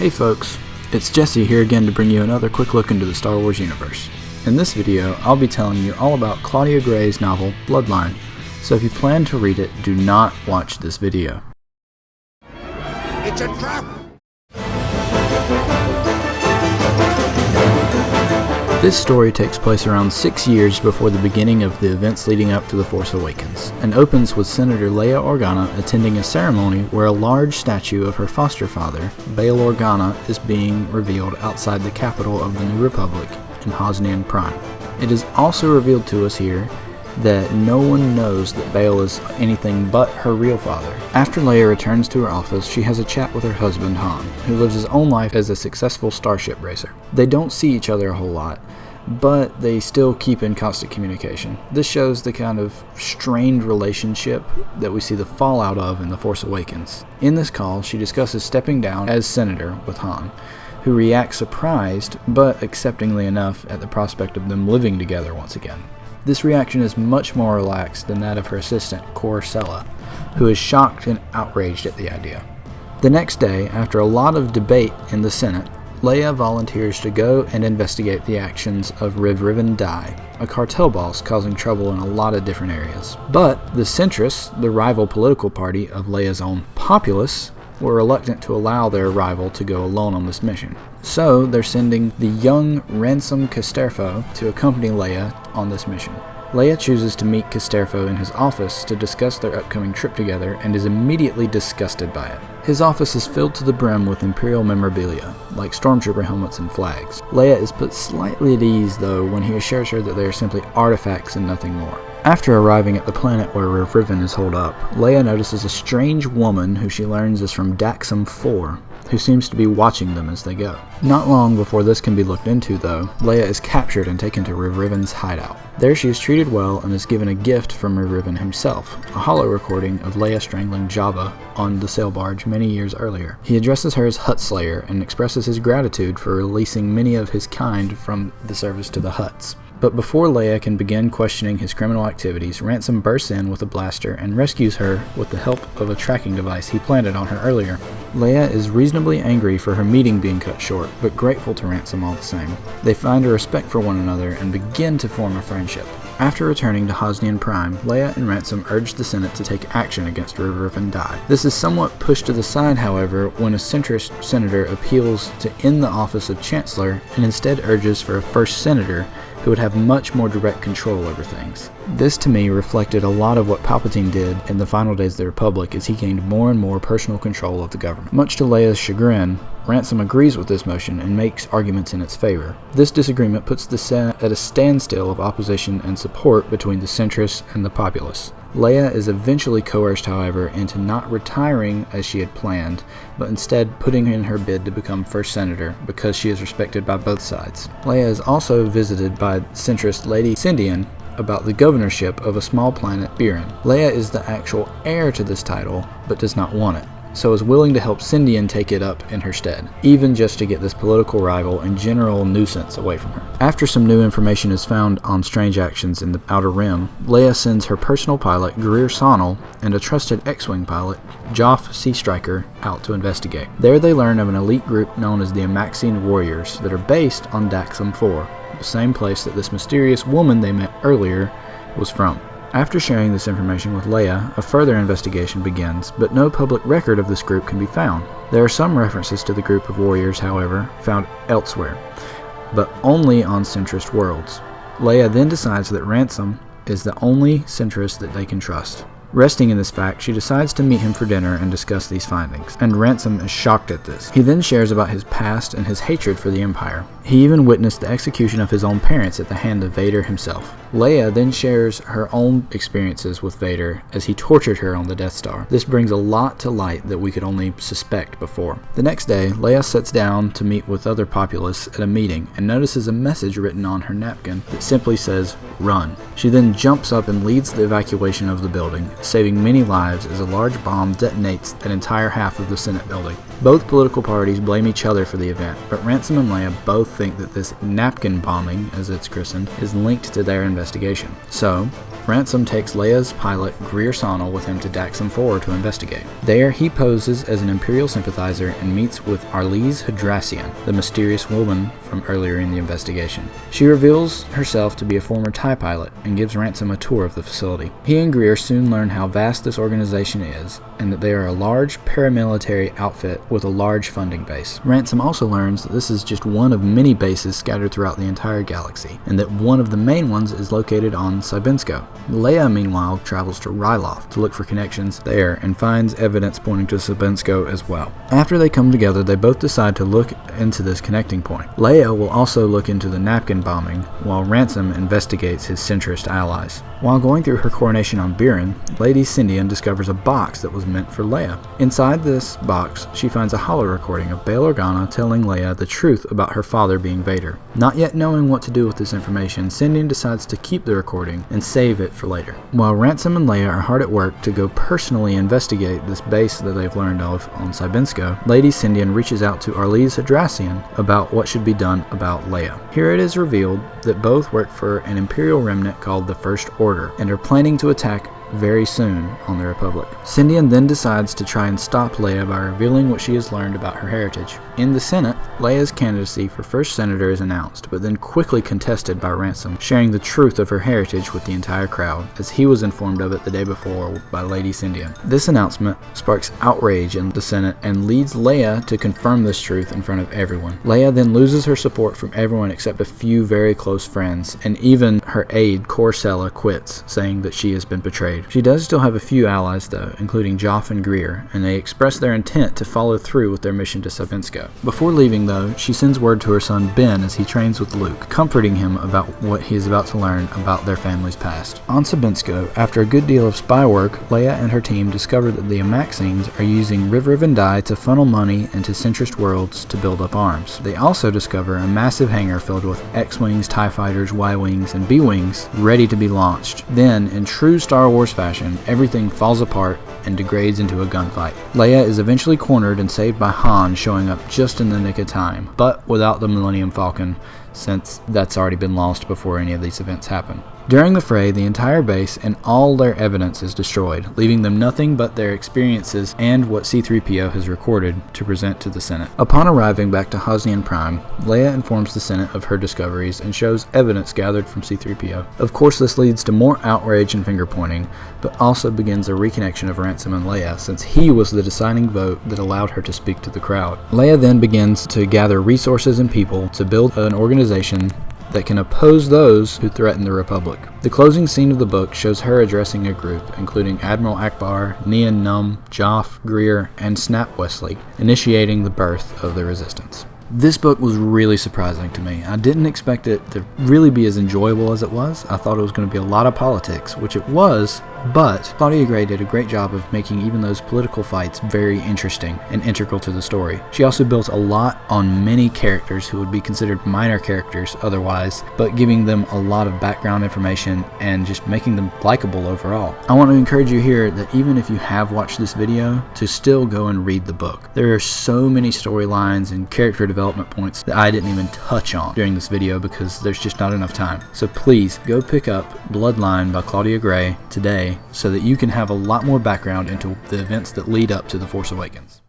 Hey folks, it's Jesse here again to bring you another quick look into the Star Wars universe. In this video, I'll be telling you all about Claudia Gray's novel, Bloodline, so if you plan to read it, do not watch this video. It's a trap! This story takes place around 6 years before the beginning of the events leading up to The Force Awakens, and opens with Senator Leia Organa attending a ceremony where a large statue of her foster father, Bail Organa, is being revealed outside the capital of the New Republic in Hosnian Prime. It is also revealed to us here that no one knows that Bail is anything but her real father. After Leia returns to her office, she has a chat with her husband Han, who lives his own life as a successful starship racer. They don't see each other a whole lot, but they still keep in constant communication. This shows the kind of strained relationship that we see the fallout of in The Force Awakens. In this call, she discusses stepping down as senator with Han, who reacts surprised, but acceptingly enough at the prospect of them living together once again. This reaction is much more relaxed than that of her assistant, Cor Sella, who is shocked and outraged at the idea. The next day, after a lot of debate in the Senate, Leia volunteers to go and investigate the actions of Rev Dai, a cartel boss causing trouble in a lot of different areas. But the CENTRIST, the rival political party of Leia's own Populace, were reluctant to allow their rival to go alone on this mission. So they're sending the young Ransom Casterfo to accompany Leia on this mission. Leia chooses to meet Casterfo in his office to discuss their upcoming trip together and is immediately disgusted by it. His office is filled to the brim with Imperial memorabilia, like stormtrooper helmets and flags. Leia is put slightly at ease though when he assures her that they are simply artifacts and nothing more. After arriving at the planet where Rev is holed up, Leia notices a strange woman who she learns is from Daxam 4, who seems to be watching them as they go. Not long before this can be looked into though, Leia is captured and taken to Rev hideout. There she is treated well and is given a gift from Rev himself, a holo recording of Leia strangling Jabba on the sail barge many years earlier. He addresses her as Hutt Slayer and expresses his gratitude for releasing many of his kind from the service to the Hutts. But before Leia can begin questioning his criminal activities, Ransom bursts in with a blaster and rescues her with the help of a tracking device he planted on her earlier. Leia is reasonably angry for her meeting being cut short, but grateful to Ransom all the same. They find a respect for one another and begin to form a friendship. After returning to Hosnian Prime, Leia and Ransom urge the Senate to take action against Rev Dai. This is somewhat pushed to the side, however, when a centrist senator appeals to end the office of Chancellor and instead urges for a first senator who would have much more direct control over things. This to me reflected a lot of what Palpatine did in the final days of the Republic as he gained more and more personal control of the government. Much to Leia's chagrin, Ransom agrees with this motion and makes arguments in its favor. This disagreement puts the Senate at a standstill of opposition and support between the centrists and the populace. Leia is eventually coerced, however, into not retiring as she had planned, but instead putting in her bid to become first senator because she is respected by both sides. Leia is also visited by centrist Lady Syndian about the governorship of a small planet, Biran. Leia is the actual heir to this title, but does not want it, so is willing to help Syndian take it up in her stead, even just to get this political rival and general nuisance away from her. After some new information is found on strange actions in the Outer Rim, Leia sends her personal pilot, Greer Sonnel, and a trusted X-Wing pilot, Joff Sea Striker, out to investigate. There they learn of an elite group known as the AMAXINE warriors that are based on Daxam 4, the same place that this mysterious woman they met earlier was from. After sharing this information with Leia, a further investigation begins, but no public record of this group can be found. There are some references to the group of warriors, however, found elsewhere, but only on centrist worlds. Leia then decides that Ransom is the only centrist that they can trust. Resting in this fact, she decides to meet him for dinner and discuss these findings, and Ransom is shocked at this. He then shares about his past and his hatred for the Empire. He even witnessed the execution of his own parents at the hand of Vader himself. Leia then shares her own experiences with Vader as he tortured her on the Death Star. This brings a lot to light that we could only suspect before. The next day, Leia sits down to meet with other populace at a meeting and notices a message written on her napkin that simply says, "Run." She then jumps up and leads the evacuation of the building, saving many lives as a large bomb detonates an entire half of the Senate building. Both political parties blame each other for the event, but Ransom and Leia both think that this napkin bombing, as it's christened, is linked to their investigation. So, Ransom takes Leia's pilot Greer Sonnel with him to Daxam 4 to investigate. There, he poses as an Imperial sympathizer and meets with Arlise Hadrassian, the mysterious woman from earlier in the investigation. She reveals herself to be a former TIE pilot and gives Ransom a tour of the facility. He and Greer soon learn how vast this organization is, and that they are a large paramilitary outfit with a large funding base. Ransom also learns that this is just one of many bases scattered throughout the entire galaxy, and that one of the main ones is located on SIBENSKO. Leia, meanwhile, travels to Ryloth to look for connections there and finds evidence pointing to SIBENSKO as well. After they come together, they both decide to look into this connecting point. Leia will also look into the napkin bombing, while Ransom investigates his centrist allies. While going through her coronation on Biren, Lady Cindian discovers a box that was meant for Leia. Inside this box, she finds a holo recording of Bail Organa telling Leia the truth about her father being Vader. Not yet knowing what to do with this information, Cindian decides to keep the recording and save it for later. While Ransom and Leia are hard at work to go personally investigate this base that they've learned of on SIBENSKO, Lady Cindian reaches out to Arlise Hadrassian about what should be done about Leia. Here it is revealed that both work for an Imperial remnant called the First Order and are planning to attack very soon on the Republic. Cindian then decides to try and stop Leia by revealing what she has learned about her heritage. In the Senate, Leia's candidacy for first senator is announced, but then quickly contested by Ransom, sharing the truth of her heritage with the entire crowd, as he was informed of it the day before by Lady Cindian. This announcement sparks outrage in the Senate and leads Leia to confirm this truth in front of everyone. Leia then loses her support from everyone except a few very close friends, and even her aide Corsella quits, saying that she has been betrayed. She does still have a few allies though, including Joff and Greer, and they express their intent to follow through with their mission to SIBENSKO. Before leaving though, she sends word to her son Ben as he trains with Luke, comforting him about what he is about to learn about their family's past. On SIBENSKO, after a good deal of spy work, Leia and her team discover that the AMAXINEs are using River Vendai to funnel money into centrist worlds to build up arms. They also discover a massive hangar filled with X-Wings, TIE Fighters, Y-Wings, and B-Wings ready to be launched. Then, in true Star Wars fashion, everything falls apart and degrades into a gunfight. Leia is eventually cornered and saved by Han showing up just in the nick of time, but without the Millennium Falcon, since that's already been lost before any of these events happen. During the fray, the entire base and all their evidence is destroyed, leaving them nothing but their experiences and what C-3PO has recorded to present to the Senate. Upon arriving back to Hosnian Prime, Leia informs the Senate of her discoveries and shows evidence gathered from C-3PO. Of course, this leads to more outrage and finger-pointing, but also begins a reconnection of Ransom and Leia, since he was the deciding vote that allowed her to speak to the crowd. Leia then begins to gather resources and people to build an organization that can oppose those who threaten the Republic. The closing scene of the book shows her addressing a group, including Admiral Akbar, Nien Nunb, Joff, Greer, and Snap Wesley, initiating the birth of the Resistance. This book was really surprising to me. I didn't expect it to really be as enjoyable as it was. I thought it was going to be a lot of politics, which it was, but Claudia Gray did a great job of making even those political fights very interesting and integral to the story. She also built a lot on many characters who would be considered minor characters otherwise, but giving them a lot of background information and just making them likable overall. I want to encourage you here that even if you have watched this video, to still go and read the book. There are so many storylines and character development points that I didn't even touch on during this video because there's just not enough time. So please go pick up Bloodline by Claudia Gray today so that you can have a lot more background into the events that lead up to The Force Awakens.